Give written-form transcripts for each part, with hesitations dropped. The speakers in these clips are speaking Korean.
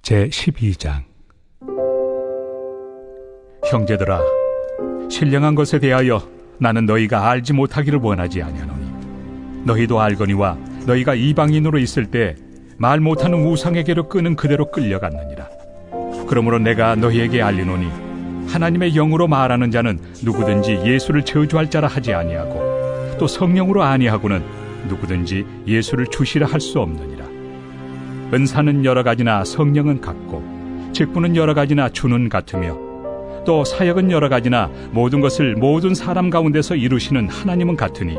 제12장. 형제들아, 신령한 것에 대하여 나는 너희가 알지 못하기를 원하지 아니하노니 너희도 알거니와 너희가 이방인으로 있을 때 말 못하는 우상에게로 끄는 그대로 끌려갔느니라. 그러므로 내가 너희에게 알리노니 하나님의 영으로 말하는 자는 누구든지 예수를 저주할 자라 하지 아니하고 또 성령으로 아니하고는 누구든지 예수를 주시라 할 수 없느니라. 은사는 여러 가지나 성령은 같고 직분은 여러 가지나 주는 같으며 또 사역은 여러 가지나 모든 것을 모든 사람 가운데서 이루시는 하나님은 같으니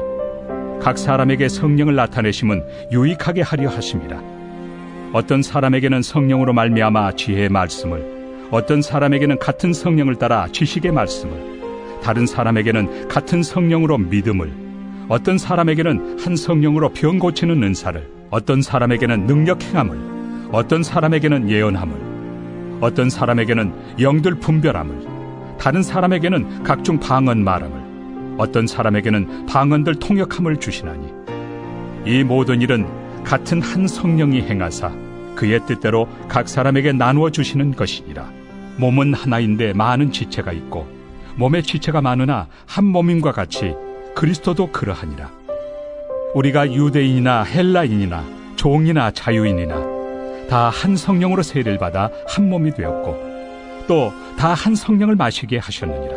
각 사람에게 성령을 나타내심은 유익하게 하려 하심이라. 어떤 사람에게는 성령으로 말미암아 지혜의 말씀을, 어떤 사람에게는 같은 성령을 따라 지식의 말씀을, 다른 사람에게는 같은 성령으로 믿음을, 어떤 사람에게는 한 성령으로 병 고치는 은사를, 어떤 사람에게는 능력 행함을, 어떤 사람에게는 예언함을, 어떤 사람에게는 영들 분별함을, 다른 사람에게는 각종 방언 말함을, 어떤 사람에게는 방언들 통역함을 주시나니 이 모든 일은 같은 한 성령이 행하사 그의 뜻대로 각 사람에게 나누어 주시는 것이니라. 몸은 하나인데 많은 지체가 있고 몸의 지체가 많으나 한 몸임과 같이 그리스도도 그러하니라. 우리가 유대인이나 헬라인이나 종이나 자유인이나 다 한 성령으로 세례를 받아 한 몸이 되었고 또 다 한 성령을 마시게 하셨느니라.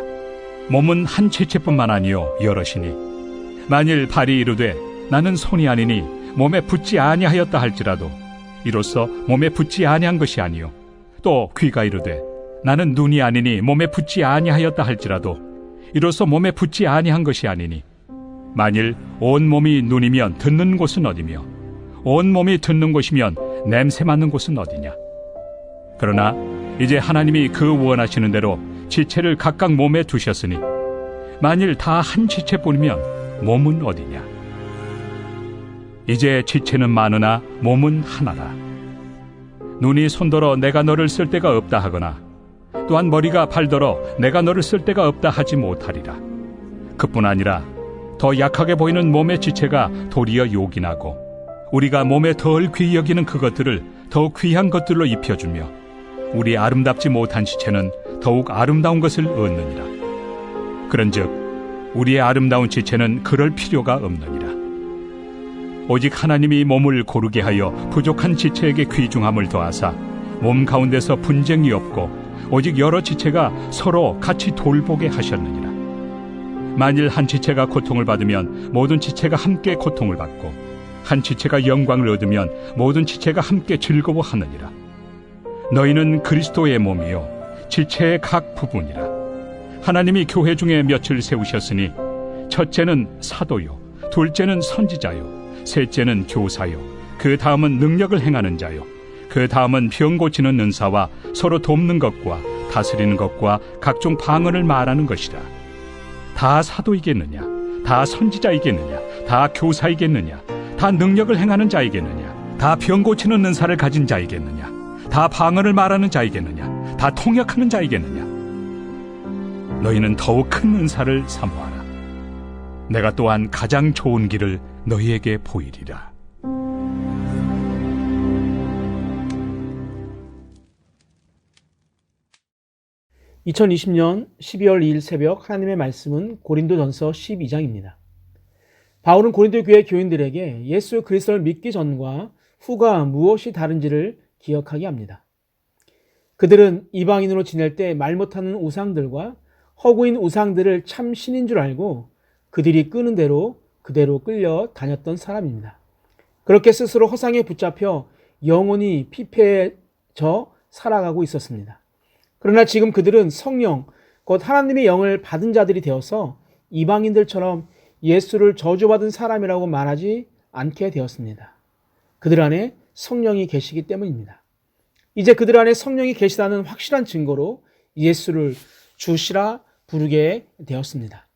몸은 한 지체뿐만 아니요 여럿이니 만일 발이 이르되 나는 손이 아니니 몸에 붙지 아니하였다 할지라도 이로써 몸에 붙지 아니한 것이 아니요 또 귀가 이르되 나는 눈이 아니니 몸에 붙지 아니하였다 할지라도 이로써 몸에 붙지 아니한 것이 아니니 만일 온 몸이 눈이면 듣는 곳은 어디며 온 몸이 듣는 곳이면 냄새 맡는 곳은 어디냐. 그러나 이제 하나님이 그 원하시는 대로 지체를 각각 몸에 두셨으니 만일 다 한 지체뿐이면 몸은 어디냐. 이제 지체는 많으나 몸은 하나라. 눈이 손더러 내가 너를 쓸 데가 없다 하거나 또한 머리가 발더러 내가 너를 쓸 데가 없다 하지 못하리라. 그뿐 아니라 더 약하게 보이는 몸의 지체가 도리어 요긴하고 우리가 몸에 덜 귀히 여기는 그것들을 더욱 귀한 것들로 입혀주며 우리 아름답지 못한 지체는 더욱 아름다운 것을 얻느니라. 그런즉 우리의 아름다운 지체는 그럴 필요가 없느니라. 오직 하나님이 몸을 고르게 하여 부족한 지체에게 귀중함을 더하사 몸 가운데서 분쟁이 없고 오직 여러 지체가 서로 같이 돌보게 하셨느니라. 만일 한 지체가 고통을 받으면 모든 지체가 함께 고통을 받고 한 지체가 영광을 얻으면 모든 지체가 함께 즐거워하느니라. 너희는 그리스도의 몸이요 지체의 각 부분이라. 하나님이 교회 중에 몇을 세우셨으니 첫째는 사도요 둘째는 선지자요 셋째는 교사요 그 다음은 능력을 행하는 자요 그 다음은 병 고치는 은사와 서로 돕는 것과 다스리는 것과 각종 방언을 말하는 것이라. 다 사도이겠느냐 다 선지자이겠느냐 다 교사이겠느냐 다 능력을 행하는 자이겠느냐 다 병 고치는 은사를 가진 자이겠느냐 다 방언을 말하는 자이겠느냐 다 통역하는 자이겠느냐. 너희는 더욱 큰 은사를 사모하라. 내가 또한 가장 좋은 길을 너희에게 보이리라. (2020년 12월 2일) 새벽 하나님의 말씀은 고린도전서 12장입니다. 바울은 고린도 교회 교인들에게 예수 그리스도를 믿기 전과 후가 무엇이 다른지를 기억하게 합니다. 그들은 이방인으로 지낼 때 말 못하는 우상들과 허구인 우상들을 참 신인 줄 알고 그들이 끄는 대로 그대로 끌려 다녔던 사람입니다. 그렇게 스스로 허상에 붙잡혀 영혼이 피폐해져 살아가고 있었습니다. 그러나 지금 그들은 성령, 곧 하나님의 영을 받은 자들이 되어서 이방인들처럼 예수를 저주받은 사람이라고 말하지 않게 되었습니다. 그들 안에 성령이 계시기 때문입니다. 이제 그들 안에 성령이 계시다는 확실한 증거로 예수를 주시라 부르게 되었습니다.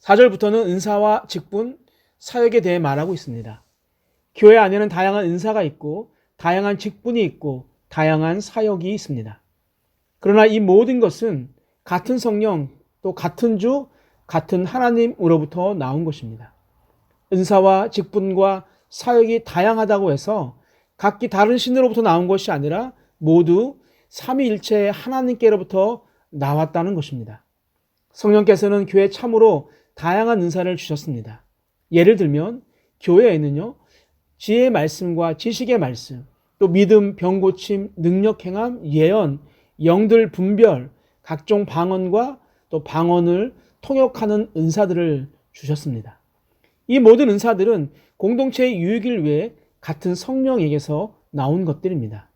4절부터는 은사와 직분, 사역에 대해 말하고 있습니다. 교회 안에는 다양한 은사가 있고 다양한 직분이 있고 다양한 사역이 있습니다. 그러나 이 모든 것은 같은 성령, 또 같은 주, 같은 하나님으로부터 나온 것입니다. 은사와 직분과 사역이 다양하다고 해서 각기 다른 신으로부터 나온 것이 아니라 모두 삼위일체의 하나님께로부터 나왔다는 것입니다. 성령께서는 교회에 참으로 다양한 은사를 주셨습니다. 예를 들면 교회에는요, 지혜의 말씀과 지식의 말씀, 또 믿음, 병고침, 능력 행함, 예언, 영들 분별, 각종 방언과 또 방언을 통역하는 은사들을 주셨습니다. 이 모든 은사들은 공동체의 유익을 위해 같은 성령에게서 나온 것들입니다.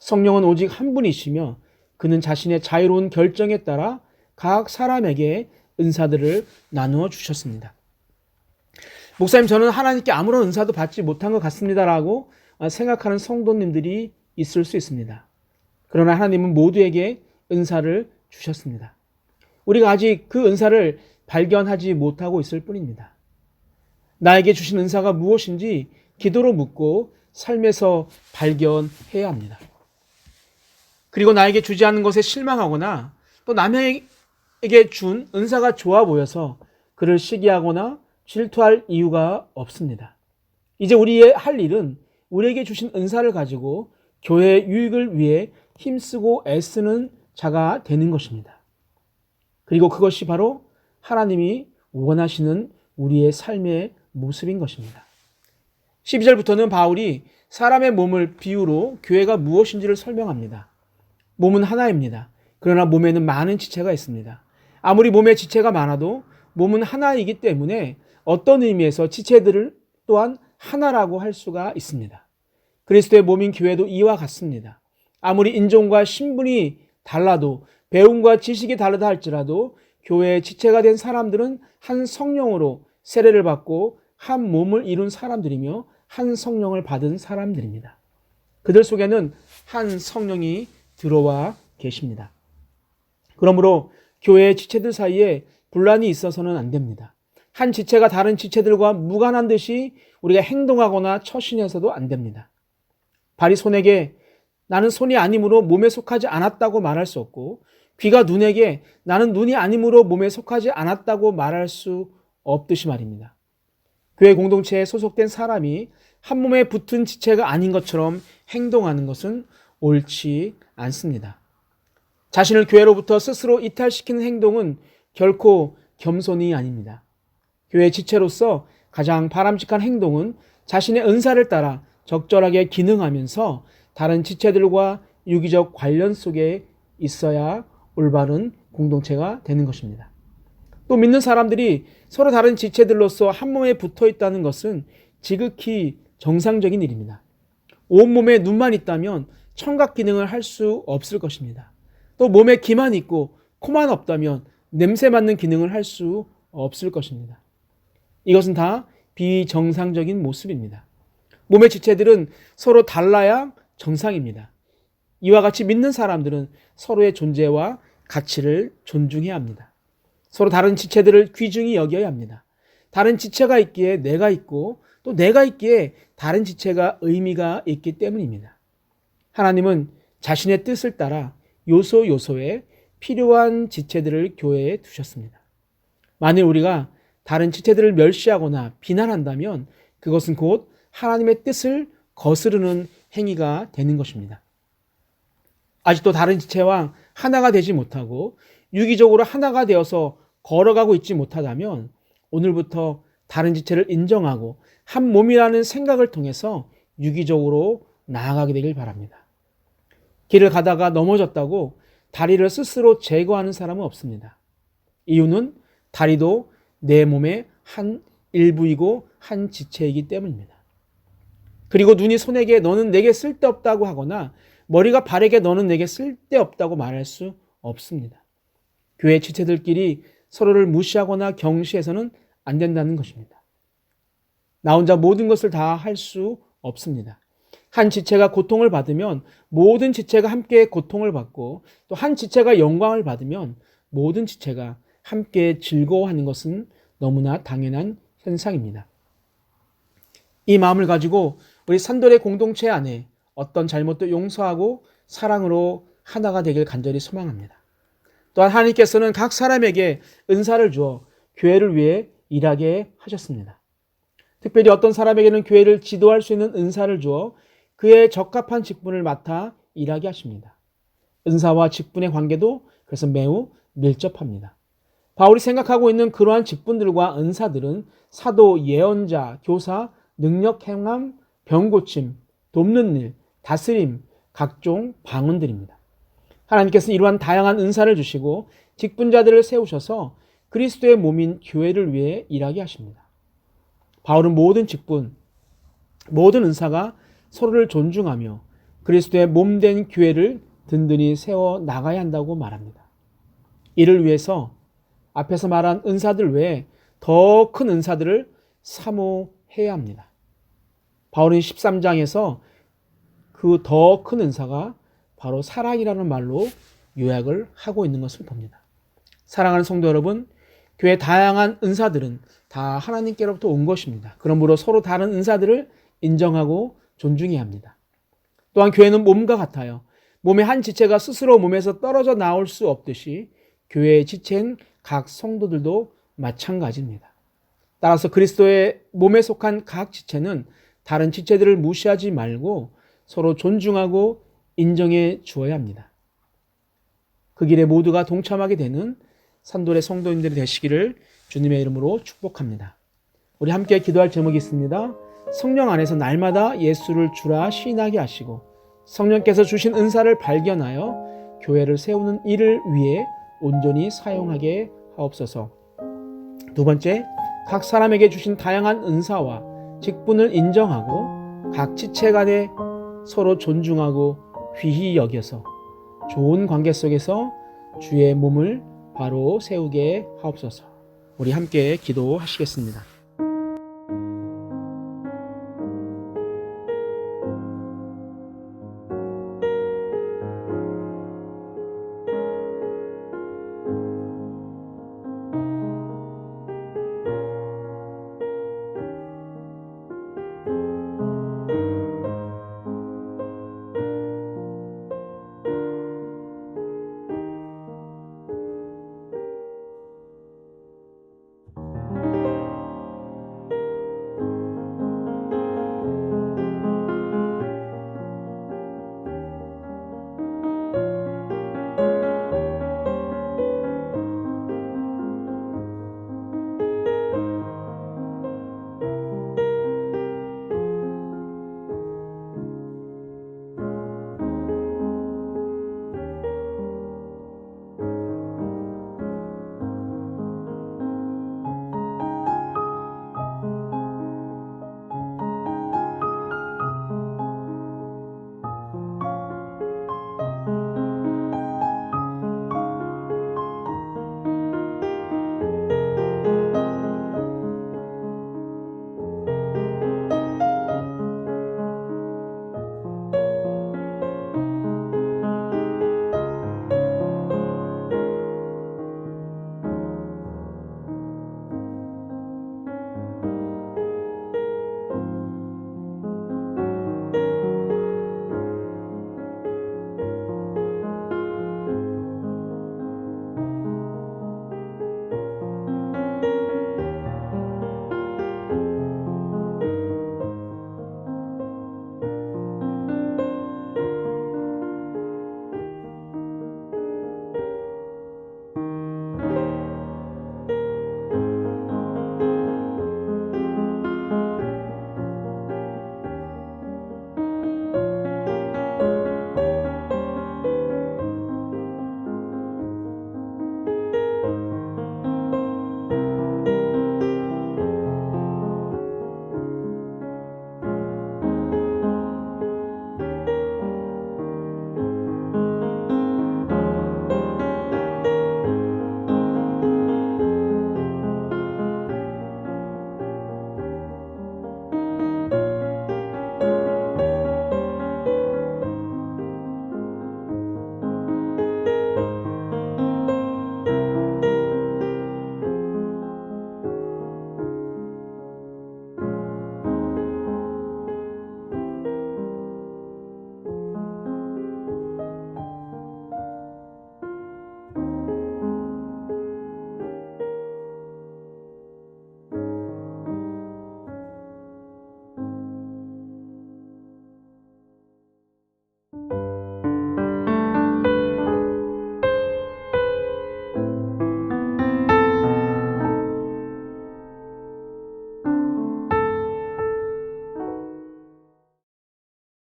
성령은 오직 한 분이시며 그는 자신의 자유로운 결정에 따라 각 사람에게 은사들을 나누어 주셨습니다. 목사님, 저는 하나님께 아무런 은사도 받지 못한 것 같습니다라고 생각하는 성도님들이 있을 수 있습니다. 그러나 하나님은 모두에게 은사를 주셨습니다. 우리가 아직 그 은사를 발견하지 못하고 있을 뿐입니다. 나에게 주신 은사가 무엇인지 기도로 묻고 삶에서 발견해야 합니다. 그리고 나에게 주지 않는 것에 실망하거나 또 남에게 준 은사가 좋아 보여서 그를 시기하거나 질투할 이유가 없습니다. 이제 우리의 할 일은 우리에게 주신 은사를 가지고 교회의 유익을 위해 힘쓰고 애쓰는 자가 되는 것입니다. 그리고 그것이 바로 하나님이 원하시는 우리의 삶의 모습인 것입니다. 12절부터는 바울이 사람의 몸을 비유로 교회가 무엇인지를 설명합니다. 몸은 하나입니다. 그러나 몸에는 많은 지체가 있습니다. 아무리 몸에 지체가 많아도 몸은 하나이기 때문에 어떤 의미에서 지체들을 또한 하나라고 할 수가 있습니다. 그리스도의 몸인 교회도 이와 같습니다. 아무리 인종과 신분이 달라도 배움과 지식이 다르다 할지라도 교회의 지체가 된 사람들은 한 성령으로 세례를 받고 한 몸을 이룬 사람들이며 한 성령을 받은 사람들입니다. 그들 속에는 한 성령이 들어와 계십니다. 그러므로 교회의 지체들 사이에 분란이 있어서는 안 됩니다. 한 지체가 다른 지체들과 무관한 듯이 우리가 행동하거나 처신해서도 안 됩니다. 발이 손에게 나는 손이 아니므로 몸에 속하지 않았다고 말할 수 없고, 귀가 눈에게 나는 눈이 아니므로 몸에 속하지 않았다고 말할 수 없듯이 말입니다. 교회 공동체에 소속된 사람이 한 몸에 붙은 지체가 아닌 것처럼 행동하는 것은 옳지 않습니다. 자신을 교회로부터 스스로 이탈시키는 행동은 결코 겸손이 아닙니다. 교회 지체로서 가장 바람직한 행동은 자신의 은사를 따라 적절하게 기능하면서 다른 지체들과 유기적 관련 속에 있어야 올바른 공동체가 되는 것입니다. 또 믿는 사람들이 서로 다른 지체들로서 한 몸에 붙어 있다는 것은 지극히 정상적인 일입니다. 온몸에 눈만 있다면 청각 기능을 할 수 없을 것입니다. 또 몸에 귀만 있고 코만 없다면 냄새 맡는 기능을 할 수 없을 것입니다. 이것은 다 비정상적인 모습입니다. 몸의 지체들은 서로 달라야 정상입니다. 이와 같이 믿는 사람들은 서로의 존재와 가치를 존중해야 합니다. 서로 다른 지체들을 귀중히 여겨야 합니다. 다른 지체가 있기에 내가 있고 또 내가 있기에 다른 지체가 의미가 있기 때문입니다. 하나님은 자신의 뜻을 따라 요소요소에 필요한 지체들을 교회에 두셨습니다. 만일 우리가 다른 지체들을 멸시하거나 비난한다면 그것은 곧 하나님의 뜻을 거스르는 행위가 되는 것입니다. 아직도 다른 지체와 하나가 되지 못하고 유기적으로 하나가 되어서 걸어가고 있지 못하다면 오늘부터 다른 지체를 인정하고 한 몸이라는 생각을 통해서 유기적으로 나아가게 되길 바랍니다. 길을 가다가 넘어졌다고 다리를 스스로 제거하는 사람은 없습니다. 이유는 다리도 내 몸의 한 일부이고 한 지체이기 때문입니다. 그리고 눈이 손에게 너는 내게 쓸데없다고 하거나 머리가 발에게 너는 내게 쓸데없다고 말할 수 없습니다. 교회 지체들끼리 서로를 무시하거나 경시해서는 안 된다는 것입니다. 나 혼자 모든 것을 다 할 수 없습니다. 한 지체가 고통을 받으면 모든 지체가 함께 고통을 받고 또 한 지체가 영광을 받으면 모든 지체가 함께 즐거워하는 것은 너무나 당연한 현상입니다. 이 마음을 가지고 우리 산돌의 공동체 안에 어떤 잘못도 용서하고 사랑으로 하나가 되길 간절히 소망합니다. 또한 하나님께서는 각 사람에게 은사를 주어 교회를 위해 일하게 하셨습니다. 특별히 어떤 사람에게는 교회를 지도할 수 있는 은사를 주어 그에 적합한 직분을 맡아 일하게 하십니다. 은사와 직분의 관계도 그래서 매우 밀접합니다. 바울이 생각하고 있는 그러한 직분들과 은사들은 사도, 예언자, 교사, 능력 행함, 병 고침, 돕는 일, 다스림, 각종 방언들입니다. 하나님께서는 이러한 다양한 은사를 주시고 직분자들을 세우셔서 그리스도의 몸인 교회를 위해 일하게 하십니다. 바울은 모든 직분, 모든 은사가 서로를 존중하며 그리스도의 몸된 교회를 든든히 세워 나가야 한다고 말합니다. 이를 위해서 앞에서 말한 은사들 외에 더 큰 은사들을 사모해야 합니다. 바울은 13장에서 그 더 큰 은사가 바로 사랑이라는 말로 요약을 하고 있는 것을 봅니다. 사랑하는 성도 여러분, 교회의 다양한 은사들은 다 하나님께로부터 온 것입니다. 그러므로 서로 다른 은사들을 인정하고 존중해야 합니다. 또한 교회는 몸과 같아요. 몸의 한 지체가 스스로 몸에서 떨어져 나올 수 없듯이 교회의 지체인 각 성도들도 마찬가지입니다. 따라서 그리스도의 몸에 속한 각 지체는 다른 지체들을 무시하지 말고 서로 존중하고 인정해 주어야 합니다. 그 길에 모두가 동참하게 되는 산돌의 성도님들이 되시기를 주님의 이름으로 축복합니다. 우리 함께 기도할 제목이 있습니다. 성령 안에서 날마다 예수를 주라 시인하게 하시고 성령께서 주신 은사를 발견하여 교회를 세우는 일을 위해 온전히 사용하게 하옵소서. 두 번째, 각 사람에게 주신 다양한 은사와 직분을 인정하고 각 지체 간에 서로 존중하고 귀히 여겨서 좋은 관계 속에서 주의 몸을 바로 세우게 하옵소서. 우리 함께 기도하시겠습니다.